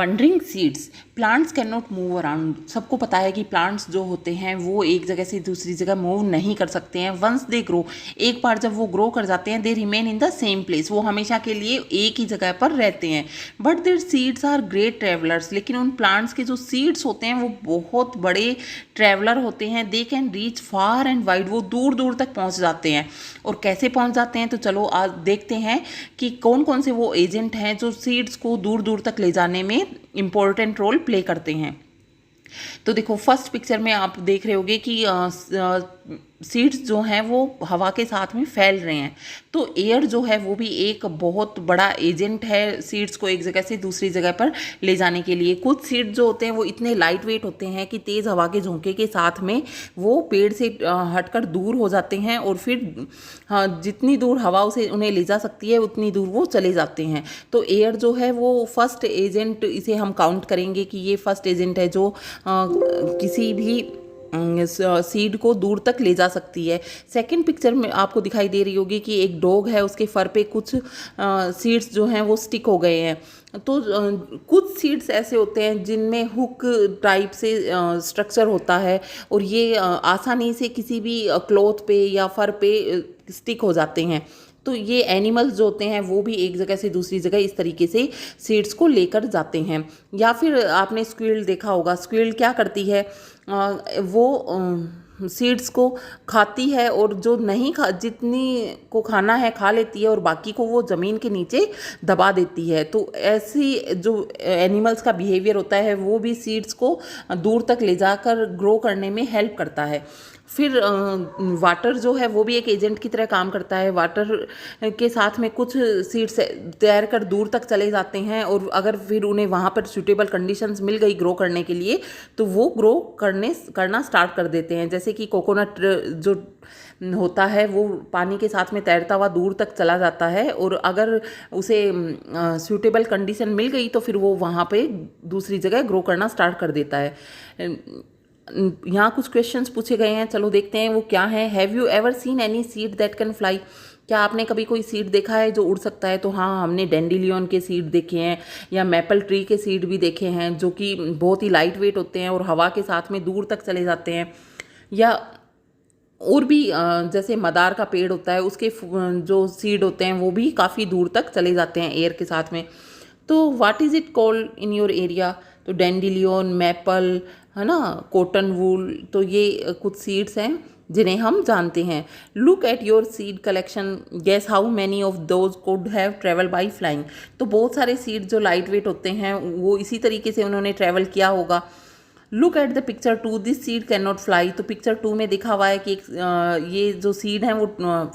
Wondering seeds, plants can not move around. सबको पता है कि प्लांट्स जो होते हैं वो एक जगह से दूसरी जगह मूव नहीं कर सकते हैं। वंस दे ग्रो, एक बार जब वो ग्रो कर जाते हैं, they remain in the same place, वो हमेशा के लिए एक ही जगह पर रहते हैं। But their seeds are great travellers, लेकिन उन प्लांट्स के जो सीड्स होते हैं वो बहुत बड़े ट्रेवलर होते हैं। They can reach far and wide, वो दूर दूर तक पहुंच जाते हैं। और कैसे पहुंच जाते हैं, तो चलो आज देखते हैं कि कौन कौन से वो एजेंट हैं जो सीड्स को दूर दूर तक ले जाने में इम्पोर्टेंट रोल प्ले करते हैं। तो देखो फर्स्ट पिक्चर में आप देख रहे होगे कि सीड्स जो हैं वो हवा के साथ में फैल रहे हैं। तो एयर जो है वो भी एक बहुत बड़ा एजेंट है सीड्स को एक जगह से दूसरी जगह पर ले जाने के लिए। कुछ सीड्स जो होते हैं वो इतने लाइट वेट होते हैं कि तेज़ हवा के झोंके के साथ में वो पेड़ से हटकर दूर हो जाते हैं और फिर जितनी दूर हवा उसे उन्हें ले जा सकती है उतनी दूर वो चले जाते हैं। तो एयर जो है वो फर्स्ट एजेंट, इसे हम काउंट करेंगे कि ये फर्स्ट एजेंट है जो किसी भी सीड को दूर तक ले जा सकती है। सेकंड पिक्चर में आपको दिखाई दे रही होगी कि एक डॉग है, उसके फर पे कुछ सीड्स जो हैं वो स्टिक हो गए हैं। तो कुछ सीड्स ऐसे होते हैं जिनमें हुक टाइप से स्ट्रक्चर होता है और ये आसानी से किसी भी क्लॉथ पे या फर पे स्टिक हो जाते हैं। तो ये एनिमल्स जो होते हैं वो भी एक जगह से दूसरी जगह इस तरीके से सीड्स को लेकर जाते हैं। या फिर आपने स्क्विरल देखा होगा, स्क्विरल क्या करती है, वो सीड्स को खाती है और जो नहीं खा जितनी को खाना है खा लेती है और बाकी को वो ज़मीन के नीचे दबा देती है। तो ऐसी जो एनिमल्स का बिहेवियर होता है वो भी सीड्स को दूर तक ले जाकर ग्रो करने में हेल्प करता है। फिर वाटर जो है वो भी एक एजेंट की तरह काम करता है। वाटर के साथ में कुछ सीड्स तैर कर दूर तक चले जाते हैं और अगर फिर उन्हें वहाँ पर सूटेबल कंडीशंस मिल गई ग्रो करने के लिए तो वो ग्रो करना स्टार्ट कर देते हैं। जैसे कि कोकोनट जो होता है वो पानी के साथ में तैरता हुआ दूर तक चला जाता है और अगर उसे सूटेबल कंडीशन मिल गई तो फिर वो वहाँ पे दूसरी जगह ग्रो करना स्टार्ट कर देता है। यहाँ कुछ क्वेश्चंस पूछे गए हैं, चलो देखते हैं वो क्या है। Have you ever seen any seed that can fly? क्या आपने कभी कोई सीड देखा है जो उड़ सकता है? तो हाँ, हमने डेंडिलियन के सीड देखे हैं या मैपल ट्री के सीड भी देखे हैं जो कि बहुत ही लाइट वेट होते हैं और हवा के साथ में दूर तक चले जाते हैं। या और भी जैसे मदार का पेड़ होता है उसके जो सीड होते हैं वो भी काफ़ी दूर तक चले जाते हैं एयर के साथ में। तो what is it called in your area? तो डेंडिलियन, मैपल, है ना, कॉटन वूल, तो ये कुछ सीड्स हैं जिन्हें हम जानते हैं। Look at your seed collection, guess how many of those could have travel by flying. तो बहुत सारे सीड जो लाइट वेट होते हैं वो इसी तरीके से उन्होंने ट्रैवल किया होगा। Look at the picture 2, this seed can not fly. तो पिक्चर 2 में दिखा हुआ है कि ये जो सीड हैं वो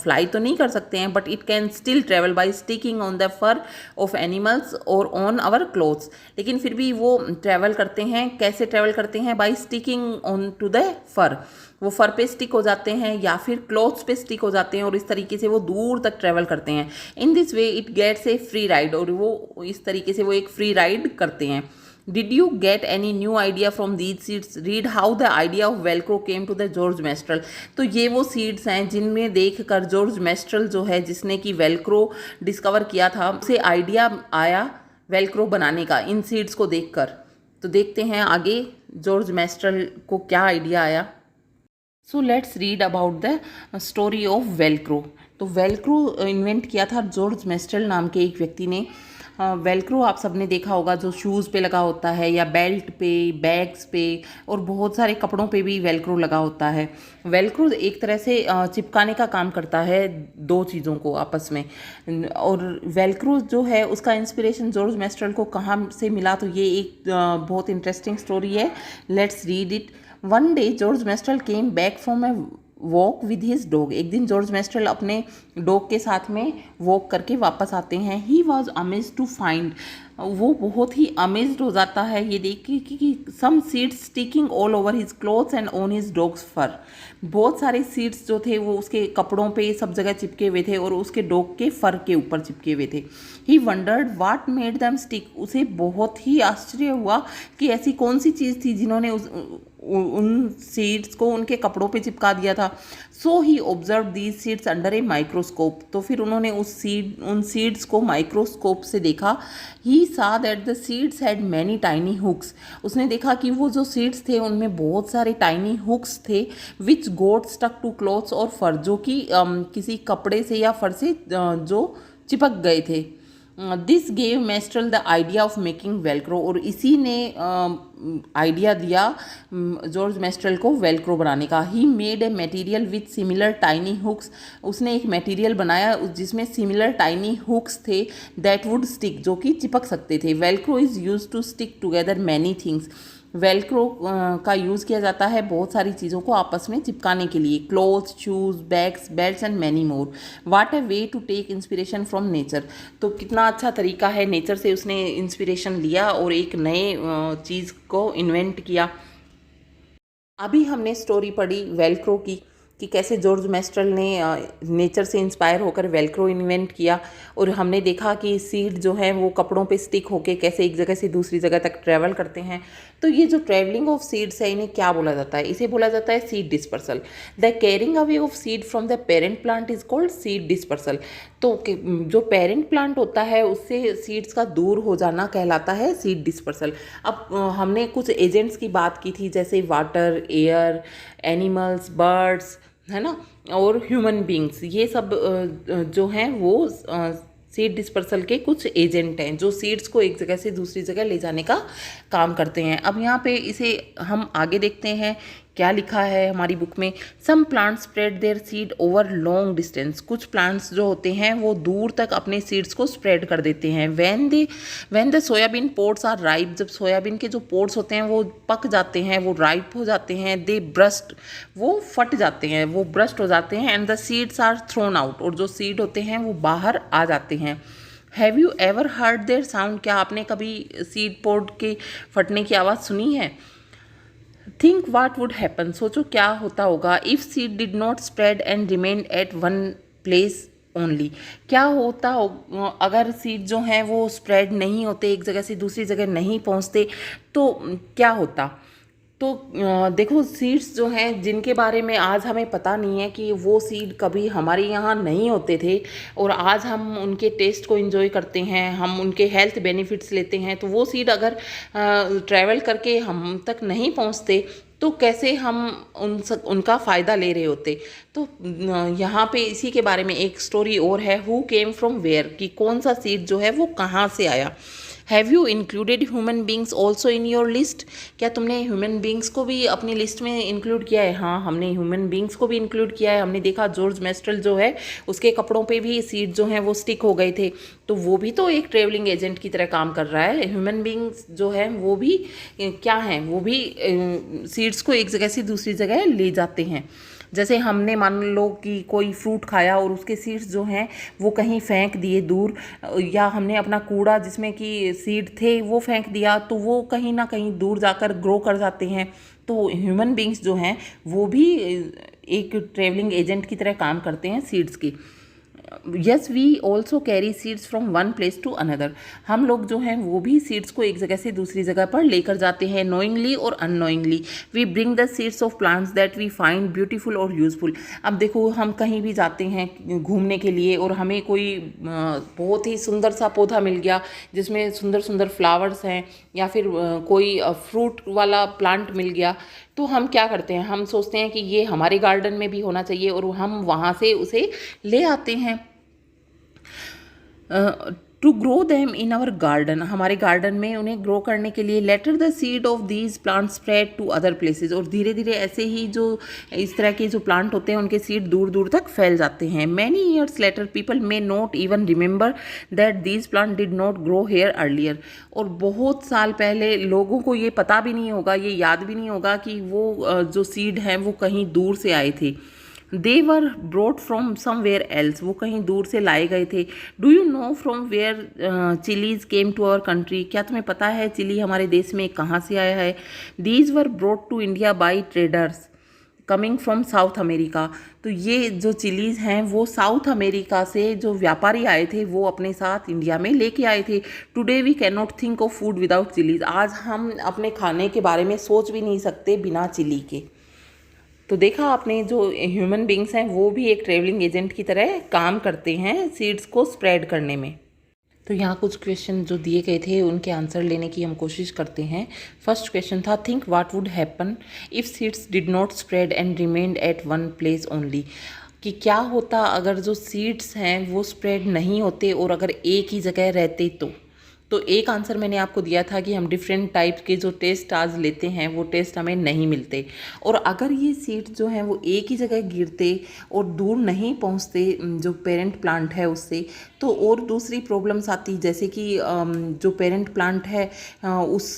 फ्लाई तो नहीं कर सकते हैं but it can still travel by sticking on the fur of animals और ऑन आवर क्लोथ्स। लेकिन फिर भी वो ट्रैवल करते हैं। कैसे ट्रैवल करते हैं? By sticking on to the fur, वो फर पे स्टिक हो जाते हैं या फिर क्लॉथ्स पे स्टिक हो जाते हैं और इस तरीके से वो दूर तक ट्रैवल करते हैं। In this way it gets a free ride, और वो इस तरीके से वो एक फ्री राइड करते हैं। Did you get any new idea from these seeds? Read how the idea of Velcro came to the George Mastrel। तो ये वो सीड्स हैं जिनमें देखकर जॉर्ज मेस्ट्रल जो है जिसने कि वेल्क्रो डिस्कवर किया था, उसे आइडिया आया वेल्क्रो बनाने का इन सीड्स को देखकर। तो देखते हैं आगे जॉर्ज मेस्ट्रल को क्या आइडिया आया। So let's read about the story of Velcro. तो वेल्क्रो इन्वेंट किया था जॉर्ज मेस्ट्रल नाम के एक व्यक्ति ने। वेल्क्रो आप सबने देखा होगा जो शूज़ पे लगा होता है या बेल्ट पे, बैग्स पे और बहुत सारे कपड़ों पे भी वेल्क्रो लगा होता है। वेल्क्रो एक तरह से चिपकाने का काम करता है दो चीज़ों को आपस में। और वेल्क्रो जो है उसका इंस्पिरेशन जॉर्ज मेस्ट्रल को कहाँ से मिला, तो ये एक बहुत इंटरेस्टिंग स्टोरी है। Let's read it. One day George menstrual came back from a walk with his dog. एक दिन जॉर्ज मेस्ट्रल अपने डॉग के साथ में वॉक करके वापस आते हैं। He was amazed to find, वो बहुत ही अमेज्ड हो जाता है ये देख के कि some seeds sticking all over his clothes and on his dog's fur. बहुत सारे सीड्स जो थे वो उसके कपड़ों पे सब जगह चिपके हुए थे और उसके डॉग के फर के ऊपर चिपके हुए थे। He wondered what made them stick. उसे बहुत ही आश्चर्य हुआ कि ऐसी कौन सी चीज़ थी जिन्होंने उन सीड्स को उनके कपड़ों पे चिपका दिया था। So he observe these seeds under a microscope, तो फिर उन्होंने उन सीड्स को माइक्रोस्कोप से देखा। He saw that the seeds had many tiny hooks, उसने देखा कि वो जो सीड्स थे उनमें बहुत सारे टाइनी हुक्स थे, विच गोट स्टक टू क्लॉथ्स और फर, जो कि किसी कपड़े से या फर से जो चिपक गए थे। This gave menstrual the idea of making Velcro, और इसी ने आइडिया दिया जॉर्ज मेस्ट्रल को वेलक्रो बनाने का। He made a material with similar tiny hooks, उसने एक मटेरियल बनाया जिसमें सिमिलर टाइनी हुक्स थे, दैट वुड स्टिक, जो कि चिपक सकते थे। Velcro is use to stick together many things, Velcro का यूज़ किया जाता है बहुत सारी चीज़ों को आपस में चिपकाने के लिए, clothes, shoes, bags, belts and many more. What a way to take inspiration from nature, तो कितना अच्छा तरीका है, नेचर से उसने इंस्पिरेशन लिया और एक नए चीज़ को इन्वेंट किया। अभी हमने स्टोरी पढ़ी वेलक्रो की कि कैसे जॉर्ज मेस्ट्रल ने नेचर से इंस्पायर होकर वेलक्रो इन्वेंट किया, और हमने देखा कि सीड जो है वो कपड़ों पे स्टिक होके कैसे एक जगह से दूसरी जगह तक ट्रैवल करते हैं। तो ये जो ट्रैवलिंग ऑफ सीड्स है इन्हें क्या बोला जाता है, इसे बोला जाता है seed dispersal. The carrying away of seed from the parent plant is called seed dispersal. तो जो पेरेंट प्लांट होता है उससे सीड्स का दूर हो जाना कहलाता है सीड डिस्पर्सल। अब हमने कुछ एजेंट्स की बात की थी, जैसे वाटर, एयर, एनिमल्स, बर्ड्स, है ना, और ह्यूमन बींग्स, ये सब जो हैं वो सीड डिस्पर्सल के कुछ एजेंट हैं जो सीड्स को एक जगह से दूसरी जगह ले जाने का काम करते हैं। अब यहाँ पे इसे हम आगे देखते हैं क्या लिखा है हमारी बुक में। Some plants spread their seed over long distance, कुछ प्लांट्स जो होते हैं वो दूर तक अपने सीड्स को स्प्रेड कर देते हैं। When the soybean pods are ripe, जब सोयाबीन के जो पोड्स होते हैं वो पक जाते हैं, वो राइप हो जाते हैं, दे ब्रस्ट, वो फट जाते हैं, वो ब्रस्ट हो जाते हैं, and the seeds are thrown out, और जो सीड होते हैं वो बाहर आ जाते हैं। Have you ever heard their sound, क्या आपने कभी सीड पोड के फटने की आवाज़ सुनी है? थिंक वाट वुड हैपन, सोचो क्या होता होगा। If seed did not spread and remain at one place only, क्या होता अगर सीड जो हैं वो स्प्रेड नहीं होते, एक जगह से दूसरी जगह नहीं पहुंचते, तो क्या होता। तो देखो सीड्स जो हैं जिनके बारे में आज हमें पता नहीं है कि वो सीड कभी हमारे यहाँ नहीं होते थे, और आज हम उनके टेस्ट को एंजॉय करते हैं, हम उनके हेल्थ बेनिफिट्स लेते हैं, तो वो सीड अगर ट्रैवल करके हम तक नहीं पहुँचते तो कैसे हम उनका फ़ायदा ले रहे होते। तो यहाँ पे इसी के बारे में एक स्टोरी और है, हु केम फ्रॉम वेयर, कि कौन सा सीड जो है वो कहाँ से आया। Have you included human beings also in your list, क्या तुमने ह्यूमन बींग्स को भी अपनी लिस्ट में इंक्लूड किया है? हाँ, हमने ह्यूमन बींग्स को भी इंक्लूड किया है। हमने देखा जॉर्ज मेस्ट्रल जो है उसके कपड़ों पे भी सीड जो हैं वो स्टिक हो गए थे, तो वो भी तो एक ट्रेवलिंग एजेंट की तरह काम कर रहा है। ह्यूमन बींग्स जो है वो भी क्या हैं, वो भी सीड्स को एक जगह से दूसरी जगह ले जाते हैं। जैसे हमने मान लो कि कोई फ्रूट खाया और उसके सीड्स जो हैं वो कहीं फेंक दिए दूर, या हमने अपना कूड़ा जिसमें कि सीड थे वो फेंक दिया, तो वो कहीं ना कहीं दूर जाकर ग्रो कर जाते हैं। तो ह्यूमन बींग्स जो हैं वो भी एक ट्रेवलिंग एजेंट की तरह काम करते हैं सीड्स की। Yes, we also carry seeds from one place to another, हम लोग जो हैं वो भी सीड्स को एक जगह से दूसरी जगह पर लेकर जाते हैं, नोइंगली और unknowingly. We bring the seeds of plants that we find beautiful और यूजफुल। अब देखो हम कहीं भी जाते हैं घूमने के लिए और हमें कोई बहुत ही सुंदर सा पौधा मिल गया जिसमें सुंदर सुंदर फ्लावर्स हैं, या फिर कोई फ्रूट वाला प्लांट मिल गया, तो हम क्या करते हैं, हम सोचते हैं कि ये हमारे गार्डन में भी होना चाहिए, और हम वहाँ से उसे ले आते हैं। To grow them in our garden, हमारे गार्डन में उन्हें ग्रो करने के लिए। Later the seed of these plant spread to other places, और धीरे धीरे ऐसे ही जो इस तरह के जो प्लांट होते हैं उनके सीड दूर दूर तक फैल जाते हैं। Many years later people may not even remember that these plant did not grow here earlier, और बहुत साल पहले लोगों को ये पता भी नहीं होगा, ये याद भी नहीं होगा कि वो जो सीड हैं वो कहीं दूर से आए थे। They were brought from somewhere else, वो कहीं दूर से लाए गए थे। Do you know from where chillies came to our country, क्या तुम्हें पता है चिली हमारे देश में कहाँ से आया है? These were brought to India by traders, coming from South America. तो ये जो चिलीज़ हैं वो साउथ अमेरिका से जो व्यापारी आए थे वो अपने साथ इंडिया में लेके आए थे। Today we can not think of food without chillies. आज हम अपने खाने के बारे में सोच भी नहीं सकते बिना चिली के। तो देखा आपने, जो ह्यूमन बींग्स हैं वो भी एक ट्रेवलिंग एजेंट की तरह काम करते हैं सीड्स को स्प्रेड करने में। तो यहाँ कुछ क्वेश्चन जो दिए गए थे उनके आंसर लेने की हम कोशिश करते हैं। फर्स्ट क्वेश्चन था, think what would happen if seeds did not spread and remained at one place only. कि क्या होता अगर जो सीड्स हैं वो स्प्रेड नहीं होते और अगर एक ही जगह रहते तो एक आंसर मैंने आपको दिया था कि हम डिफरेंट टाइप के जो टेस्ट आज लेते हैं वो टेस्ट हमें नहीं मिलते। और अगर ये सीड जो हैं वो एक ही जगह गिरते और दूर नहीं पहुंचते जो पेरेंट प्लांट है उससे, तो और दूसरी प्रॉब्लम्स आती, जैसे कि जो पेरेंट प्लांट है उस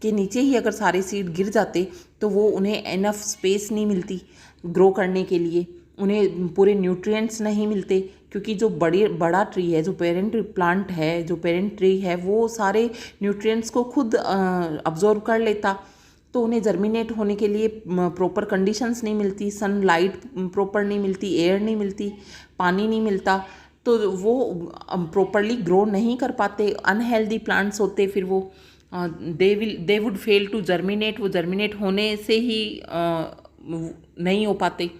के नीचे ही अगर सारे सीड गिर जाते तो वो उन्हें इनफ स्पेस नहीं मिलती ग्रो करने के लिए, उन्हें पूरे न्यूट्रिएंट्स नहीं मिलते, क्योंकि जो बड़ा ट्री है, जो पेरेंट प्लांट है, जो पेरेंट ट्री है वो सारे न्यूट्रिएंट्स को खुद अब्जॉर्ब कर लेता। तो उन्हें जर्मिनेट होने के लिए प्रॉपर कंडीशंस नहीं मिलती, सनलाइट प्रॉपर नहीं मिलती, एयर नहीं मिलती, पानी नहीं मिलता, तो वो प्रॉपरली ग्रो नहीं कर पाते, अनहेल्दी प्लांट्स होते फिर वो they would fail to germinate, वो जर्मिनेट होने से ही नहीं हो पाते।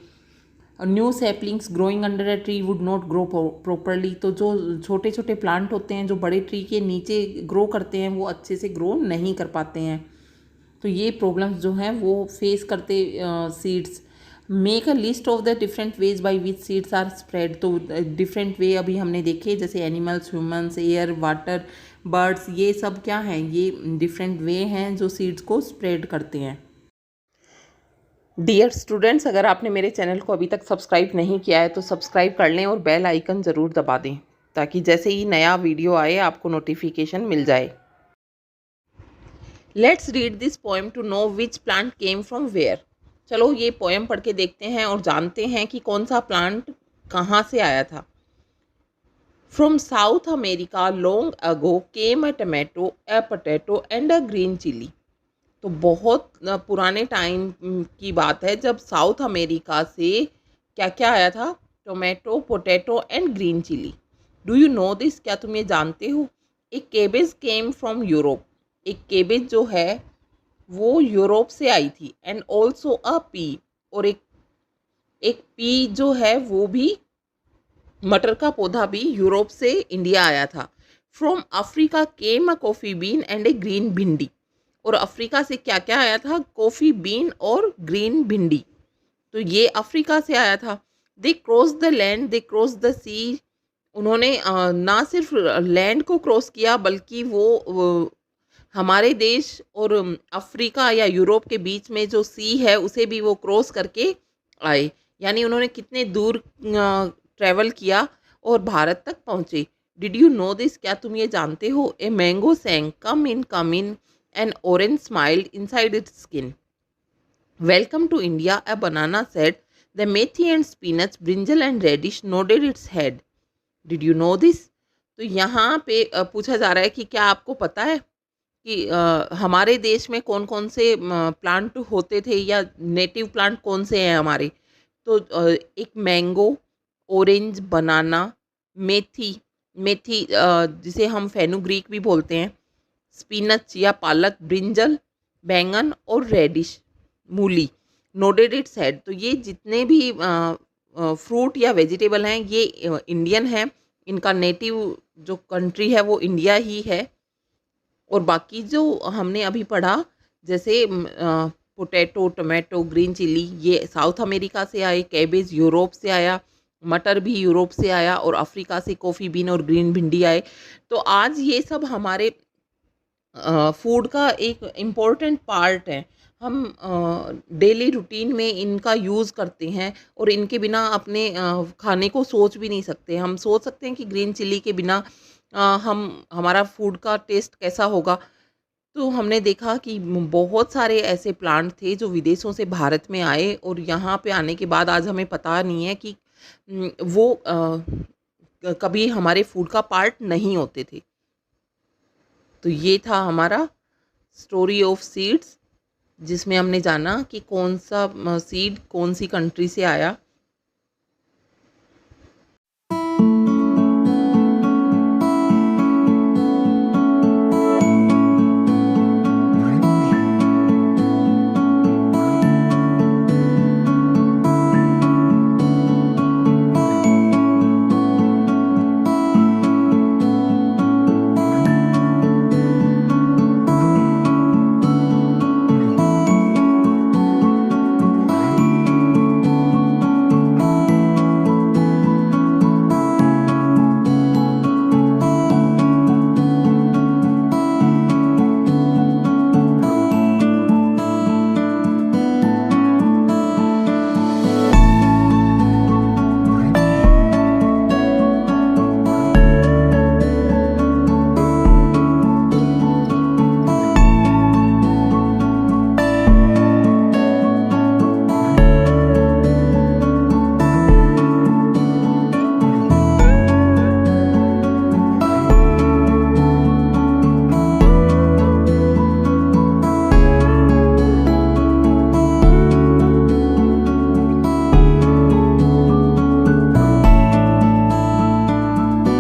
New saplings growing under a tree would not grow properly. तो जो छोटे छोटे प्लांट होते हैं जो बड़े ट्री के नीचे ग्रो करते हैं वो अच्छे से ग्रो नहीं कर पाते हैं। तो ये प्रॉब्लम्स जो हैं वो फेस करते seeds. Make a list of the different ways by which seeds are spread. तो डिफरेंट वे अभी हमने देखे, जैसे animals, humans, air, water, birds, ये सब क्या हैं, ये डिफरेंट वे हैं जो सीड्स को स्प्रेड करते हैं। डियर स्टूडेंट्स, अगर आपने मेरे चैनल को अभी तक सब्सक्राइब नहीं किया है तो सब्सक्राइब कर लें और बेल आइकन ज़रूर दबा दें ताकि जैसे ही नया वीडियो आए आपको नोटिफिकेशन मिल जाए। Let's read this poem to know which plant came from where. चलो ये पोएम पढ़ के देखते हैं और जानते हैं कि कौन सा प्लांट कहाँ से आया था। From South America long ago came a tomato, a potato and a green chilli. तो बहुत पुराने टाइम की बात है जब साउथ अमेरिका से क्या क्या आया था, tomato, potato and green chilli. Do you know this, क्या तुम ये जानते हो। एक केबेज केम फ्रॉम यूरोप। एक केबेज जो है वो यूरोप से आई थी। एंड ऑल्सो अ पी, और एक पी जो है वो भी, मटर का पौधा भी यूरोप से इंडिया आया था। From Africa came a coffee been and A green भिंडी। और अफ्रीका से क्या क्या आया था, कॉफ़ी बीन और ग्रीन भिंडी। तो ये अफ्रीका से आया था। They cross the land, they cross the sea. उन्होंने ना सिर्फ लैंड को क्रॉस किया बल्कि वो हमारे देश और अफ्रीका या यूरोप के बीच में जो सी है उसे भी वो क्रॉस करके आए। यानी उन्होंने कितने दूर ट्रैवल किया और भारत तक पहुँचे। डिड यू नो दिस, क्या तुम ये जानते हो। A mango सैंग come in an orange smiled inside its skin. Welcome to India, a banana said. The methi and spinach, brinjal and radish nodded its head. Did you know this? तो यहाँ पे पूछा जा रहा है कि क्या आपको पता है कि हमारे देश में कौन कौन से प्लांट होते थे या नेटिव प्लांट कौन से हैं हमारे। तो एक मैंगो, ऑरेंज, बनाना, मेथी, मेथी जिसे हम फेनुग्रीक भी बोलते हैं, स्पिनच या पालक, ब्रिंजल, बैंगन और रेडिश, मूली, नोडेड इट्स हेड। तो ये जितने भी फ्रूट या वेजिटेबल हैं ये इंडियन हैं, इनका नेटिव जो कंट्री है वो इंडिया ही है। और बाकी जो हमने अभी पढ़ा जैसे पोटैटो, टोमेटो, ग्रीन चिली, ये साउथ अमेरिका से आए, कैबेज यूरोप से आया, मटर भी यूरोप से आया और अफ्रीका से कॉफ़ी बीन और ग्रीन भिंडी आए। तो आज ये सब हमारे फूड का एक इम्पॉर्टेंट पार्ट है। हम डेली रूटीन में इनका यूज़ करते हैं और इनके बिना अपने खाने को सोच भी नहीं सकते। हम सोच सकते हैं कि ग्रीन चिली के बिना हम हमारा फूड का टेस्ट कैसा होगा। तो हमने देखा कि बहुत सारे ऐसे प्लांट थे जो विदेशों से भारत में आए और यहाँ पे आने के बाद आज हमें पता नहीं है कि वो कभी हमारे फूड का पार्ट नहीं होते थे। तो ये था हमारा स्टोरी ऑफ सीड्स। जिसमें हमने जाना कि कौन सा सीड कौन सी कंट्री से आया